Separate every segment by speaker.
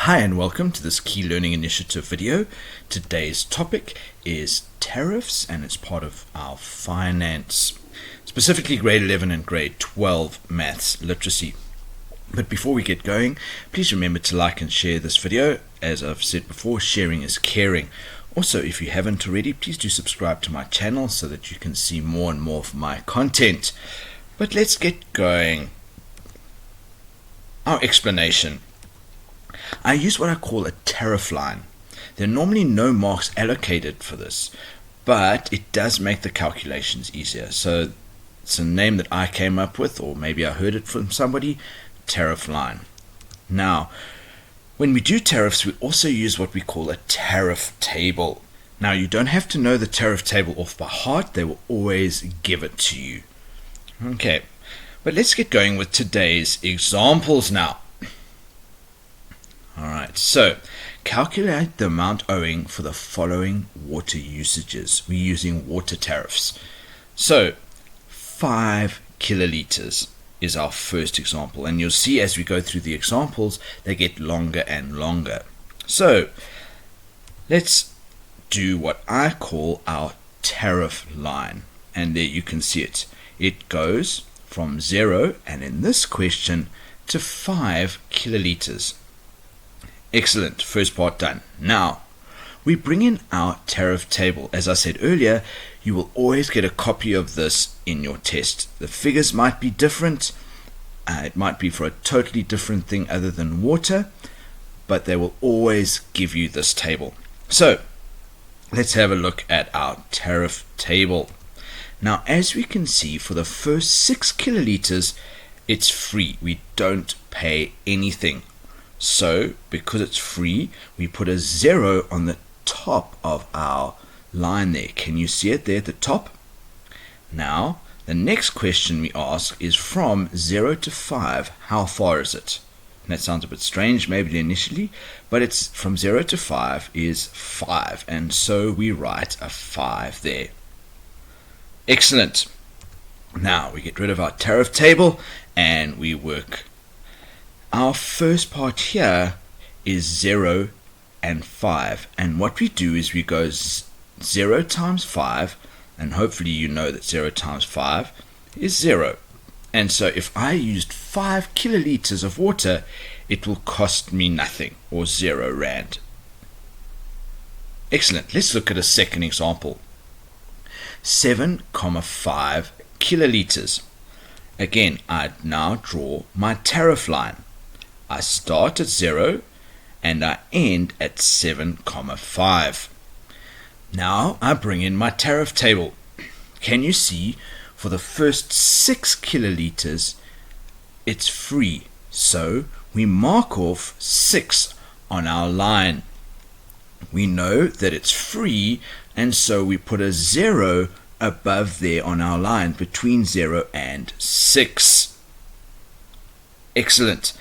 Speaker 1: Hi and welcome to this Key Learning Initiative video. Today's topic is tariffs and it's part of our finance, specifically grade 11 and grade 12 maths literacy. But before we get going, please remember to like and share this video. As I've said before, sharing is caring. Also, if you haven't already, please do subscribe to my channel so that you can see more and more of my content. But let's get going. Our explanation. I use what I call a tariff line. There are normally no marks allocated for this, but it does make the calculations easier. So it's a name that I came up with, or maybe I heard it from somebody, tariff line. Now, when we do tariffs, we also use what we call a tariff table. Now, you don't have to know the tariff table off by heart. They will always give it to you. Okay, but let's get going with today's examples now. Alright, so calculate the amount owing for the following water usages. We're using water tariffs. So 5 kiloliters is our first example, and you'll see as we go through the examples they get longer and longer. So let's do what I call our tariff line, and there you can see it. It goes from 0, and in this question, to 5 kiloliters. Excellent, first part done. Now, we bring in our tariff table. As I said earlier, you will always get a copy of this in your test. The figures might be different. It might be for a totally different thing other than water, but they will always give you this table. So, let's have a look at our tariff table. Now, as we can see, for the first 6 kiloliters, it's free. We don't pay anything. So, because it's free, we put a 0 on the top of our line there. Can you see it there at the top? Now, the next question we ask is from 0 to 5, how far is it? And that sounds a bit strange maybe initially, but it's from 0 to 5 is 5, and so we write a 5 there. Excellent. Now, we get rid of our tariff table and we work. Our first part here is 0 and 5, and what we do is we go 0 times 5, and hopefully you know that 0 times 5 is 0. And so if I used 5 kiloliters of water, it will cost me nothing, or 0 rand. Excellent. Let's look at a second example. 7,5 kiloliters. Again, I now draw my tariff line. I start at 0 and I end at 7,5. Now I bring in my tariff table. Can you see for the first 6 kiloliters it's free, so we mark off 6 on our line. We know that it's free, and so we put a 0 above there on our line between 0 and 6. Excellent.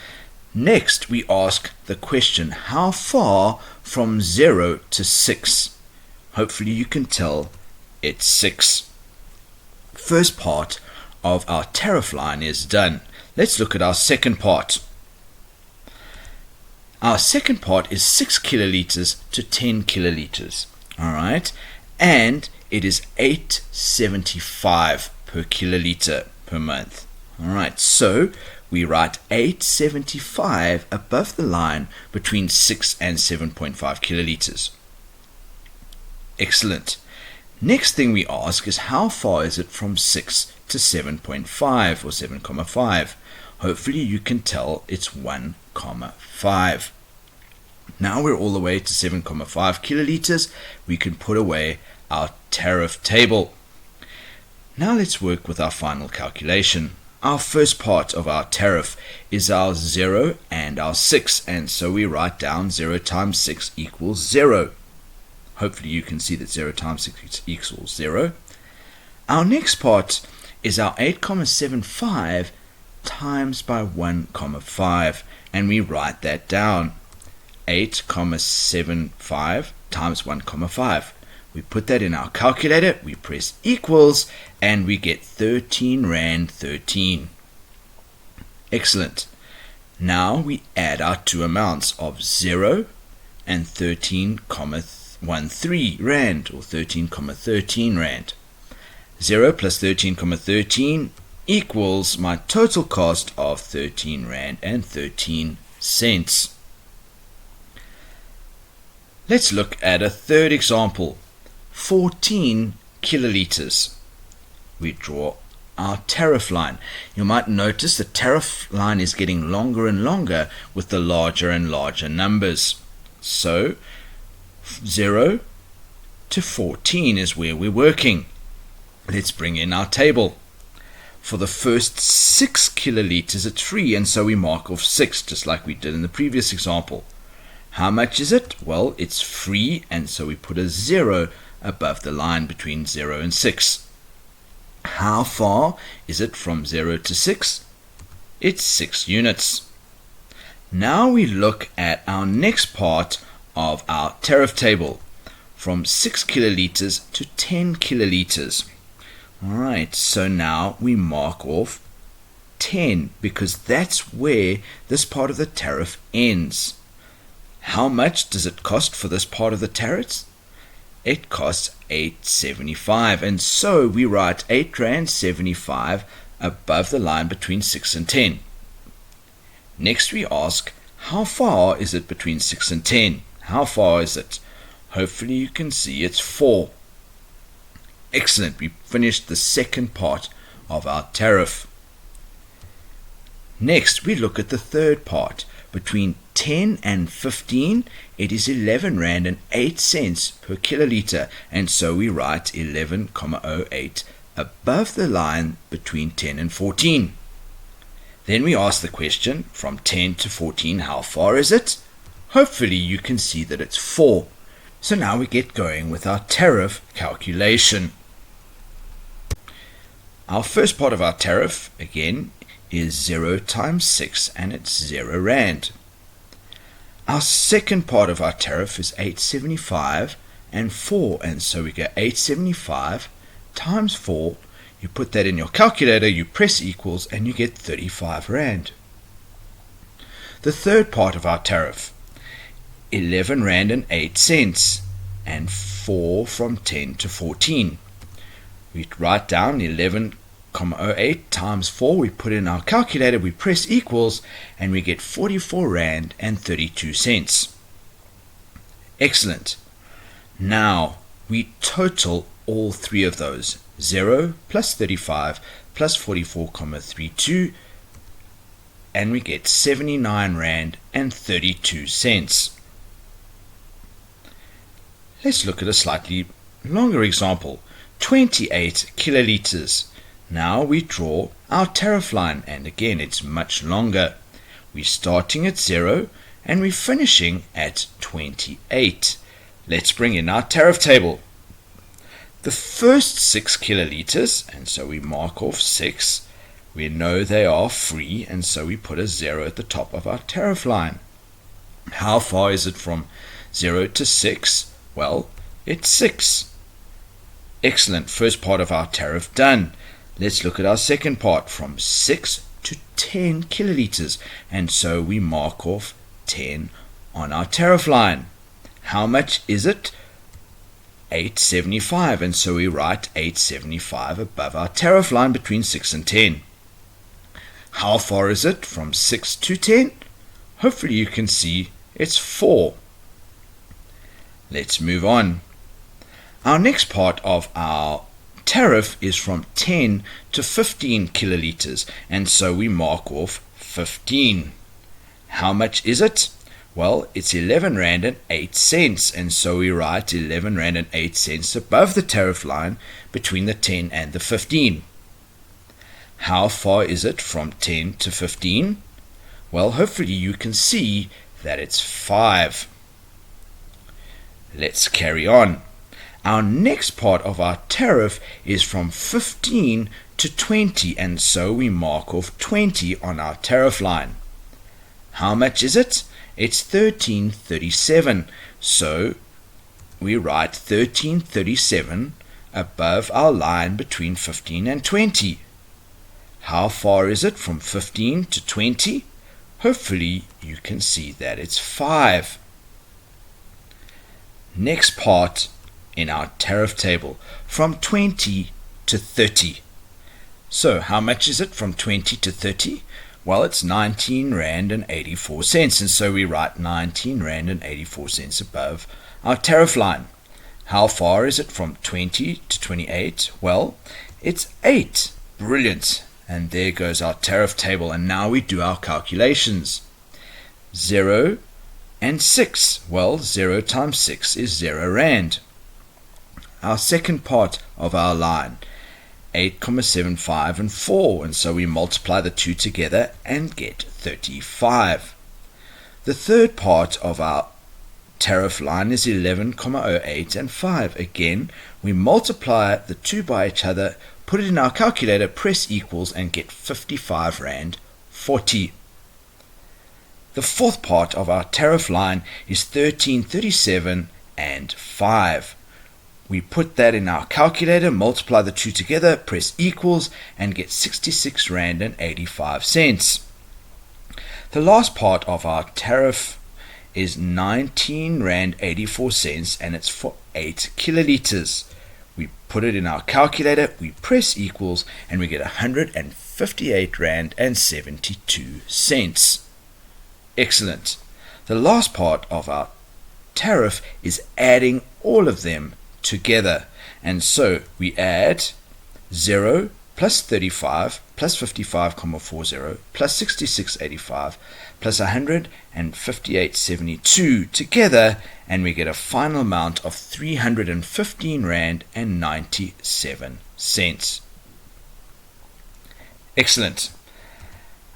Speaker 1: Next, we ask the question, how far from 0 to 6? Hopefully you can tell it's 6. First part of our tariff line is done. Let's look at our second part. Our second part is 6 kiloliters to 10 kiloliters. Alright, and it is 8.75 per kiloliter per month. Alright, so we write 8.75 above the line between 6 and 7.5 kiloliters. Excellent. Next thing we ask is how far is it from 6 to 7.5 or 7,5? Hopefully you can tell it's 1,5. Now we're all the way to 7,5 kiloliters. We can put away our tariff table. Now let's work with our final calculation. Our first part of our tariff is our 0 and our 6, and so we write down 0 times 6 equals 0. Hopefully you can see that 0 times 6 equals 0. Our next part is our 8,75 times by 1,5, and we write that down. 8,75 times 1,5. We put that in our calculator, we press equals, and we get 13 Rand 13. Excellent. Now we add our two amounts of 0 and 13,13 Rand, or 13,13 Rand. 0 plus 13,13 equals my total cost of 13 Rand and 13 cents. Let's look at a third example. 14 kiloliters. We draw our tariff line. You might notice the tariff line is getting longer and longer with the larger and larger numbers. So 0 to 14 is where we're working. Let's bring in our table. For the first 6 kiloliters it's free, and so we mark off 6 just like we did in the previous example. How much is it? Well, it's free, and so we put a 0 above the line between 0 and 6. How far is it from 0 to 6? It's 6 units. Now we look at our next part of our tariff table, from 6 kiloliters to 10 kiloliters. Alright, so now we mark off 10 because that's where this part of the tariff ends. How much does it cost for this part of the tariff? It costs 8.75, and so we write 8.75 above the line between 6 and 10. Next we ask, how far is it between 6 and 10? How far is it? Hopefully you can see it's 4. Excellent, we finished the second part of our tariff. Next we look at the third part. Between 10 and 15, it is 11 Rand and 8 cents per kiloliter, and so we write 11,08 above the line between 10 and 14. Then we ask the question, from 10 to 14, how far is it? Hopefully you can see that it's 4. So now we get going with our tariff calculation. Our first part of our tariff, again, is 0 times 6, and it's 0 Rand. Our second part of our tariff is 8.75 and 4, and so we get 8.75 times 4. You put that in your calculator, you press equals, and you get 35 Rand. The third part of our tariff, 11 Rand and 8 cents, and 4 from 10 to 14. We write down 11,08 times 4, we put in our calculator, we press equals, and we get 44 Rand and 32 cents. Excellent. Now we total all three of those. 0 plus 35 plus 44,32, and we get 79 Rand and 32 cents. Let's look at a slightly longer example. 28 kiloliters. Now we draw our tariff line, and again it's much longer. We're starting at 0 and we're finishing at 28. Let's bring in our tariff table. The first 6 kiloliters, and so we mark off 6. We know they are free, and so we put a 0 at the top of our tariff line. How far is it from 0 to 6? Well, it's 6. Excellent, first part of our tariff done. Let's look at our second part, from 6 to 10 kiloliters, and so we mark off 10 on our tariff line. How much is it? 8.75, and so we write 8.75 above our tariff line between 6 and 10. How far is it from 6 to 10? Hopefully you can see it's 4. Let's move on. Our next part of our tariff is from 10 to 15 kiloliters, and so we mark off 15. How much is it? Well, it's 11 Rand and 8 cents, and so we write 11 Rand and 8 cents above the tariff line between the 10 and the 15. How far is it from 10 to 15? Well, hopefully you can see that it's 5. Let's carry on. Our next part of our tariff is from 15 to 20, and so we mark off 20 on our tariff line. How much is it? It's 13.37, so we write 13.37 above our line between 15 and 20. How far is it from 15 to 20? Hopefully you can see that it's 5. Next part in our tariff table, from 20 to 30. So how much is it from 20 to 30? Well, it's 19 Rand and 84 cents, and so we write 19 Rand and 84 cents above our tariff line. How far is it from 20 to 28? Well, it's 8. Brilliant. And there goes our tariff table, and now we do our calculations. 0 and 6. Well, 0 times 6 is 0 Rand. Our second part of our line, 8,75 and 4, and so we multiply the two together and get 35. The third part of our tariff line is 11,08 and 5. Again, we multiply the two by each other, put it in our calculator, press equals, and get 55 Rand 40. The fourth part of our tariff line is 13,37 and 5. We put that in our calculator, multiply the two together, press equals, and get 66 Rand and 85 cents. The last part of our tariff is 19 Rand 84 cents, and it's for 8 kiloliters. We put it in our calculator, we press equals, and we get 158 Rand and 72 cents. Excellent. The last part of our tariff is adding all of them together, and so we add 0 plus 35 plus 55,40 plus 66.85 plus 158.72 together, and we get a final amount of 315 Rand and 97 cents. Excellent.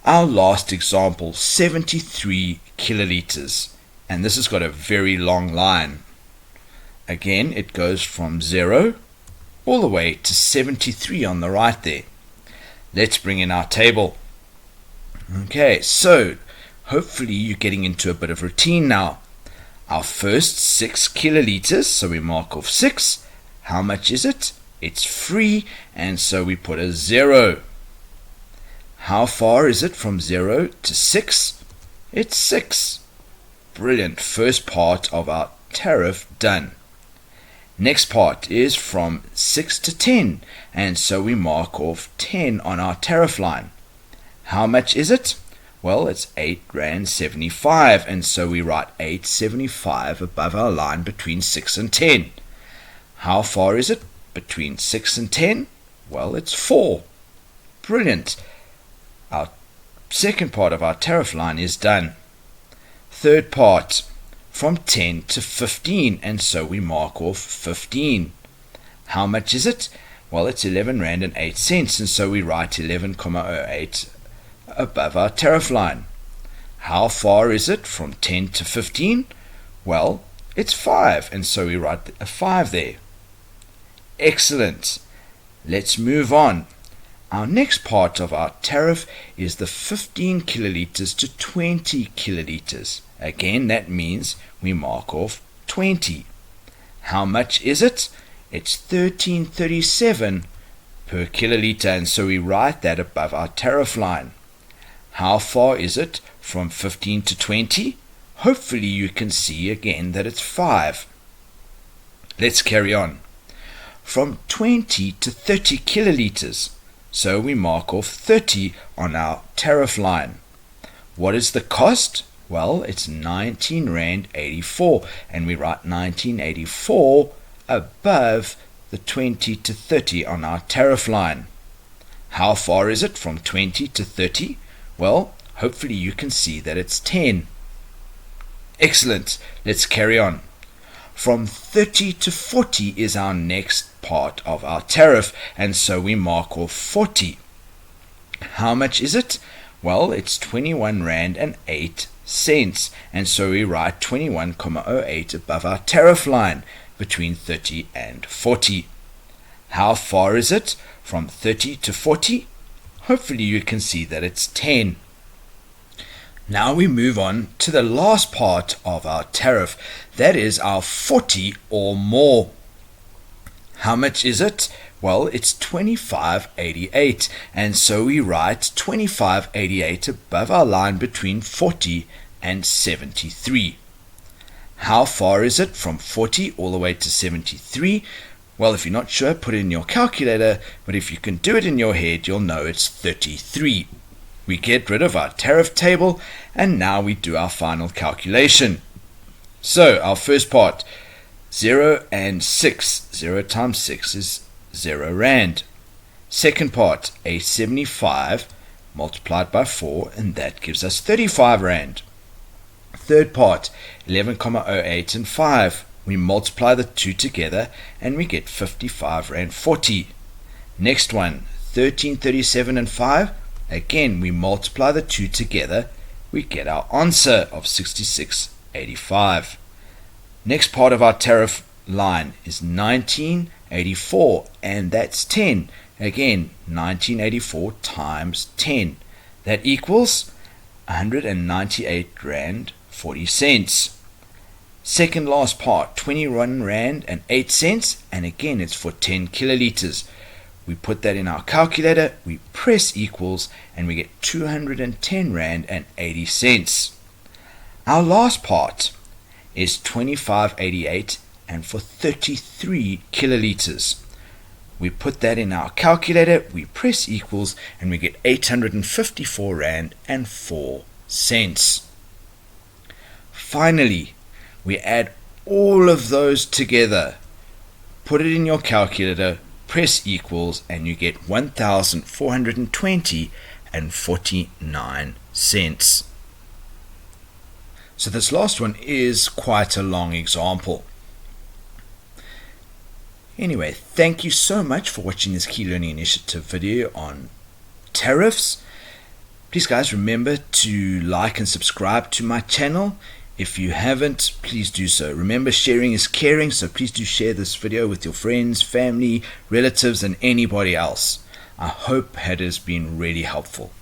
Speaker 1: Our last example, 73 kiloliters, and this has got a very long line. Again, it goes from 0 all the way to 73 on the right there. Let's bring in our table. Okay, so hopefully you're getting into a bit of routine now. Our first 6 kiloliters, so we mark off 6. How much is it? It's free, and so we put a 0. How far is it from 0 to 6? It's 6. Brilliant. First part of our tariff done. Next part is from 6 to 10, and so we mark off 10 on our tariff line. How much is it? Well, it's 8 Rand 75, and so we write 8.75 above our line between 6 and 10. How far is it between 6 and 10? Well, it's 4. Brilliant. Our second part of our tariff line is done. Third part, from 10 to 15, and so we mark off 15. How much is it? Well, it's 11 Rand and 8 cents, and so we write 11,08 above our tariff line. How far is it from 10 to 15? Well, it's 5, and so we write a 5 there. Excellent. Let's move on. Our next part of our tariff is the 15 kiloliters to 20 kiloliters. Again, that means we mark off 20. How much is it? It's 13.37 per kiloliter, and so we write that above our tariff line. How far is it from 15 to 20? Hopefully you can see again that it's 5. Let's carry on. From 20 to 30 kiloliters. So we mark off 30 on our tariff line. What is the cost? Well, it's 19 Rand 84, and we write 19.84 above the 20 to 30 on our tariff line. How far is it from 20 to 30? Well, hopefully you can see that it's 10. Excellent. Let's carry on. From 30 to 40 is our next part of our tariff, and so we mark off 40. How much is it? Well, it's 21 Rand and 8 cents, and so we write 21,08 above our tariff line between 30 and 40. How far is it from 30 to 40? Hopefully you can see that it's 10. Now we move on to the last part of our tariff, that is our 40 or more. How much is it? Well, it's 2588, and so we write 2588 above our line between 40 and 73. How far is it from 40 all the way to 73? Well, if you're not sure, put it in your calculator, but if you can do it in your head, you'll know it's 33. We get rid of our tariff table, and now we do our final calculation. So, our first part, 0 and 6. 0 times 6 is 0 rand. Second part, 875 multiplied by 4, and that gives us 35 rand. Third part, 11,08 and 5. We multiply the two together and we get 55 rand 40. Next one, 1337 and 5. Again, we multiply the two together, we get our answer of 66.85. Next part of our tariff line is 1984, and that's 10. Again, 1984 times 10. That equals 198 rand 40 cents. Second last part, 21 rand and 8 cents, and again it's for 10 kiloliters. We put that in our calculator, we press equals, and we get 210 rand and 80 cents. Our last part is 2588, and for 33 kiloliters. We put that in our calculator, we press equals, and we get 854 rand and 4 cents. Finally, we add all of those together, put it in your calculator, press equals, and you get 1,420 and 49 cents. So this last one is quite a long example. Anyway, thank you so much for watching this Key Learning Initiative video on tariffs. Please guys, remember to like and subscribe to my channel. If you haven't, please do so. Remember, sharing is caring, so please do share this video with your friends, family, relatives, and anybody else. I hope it has been really helpful.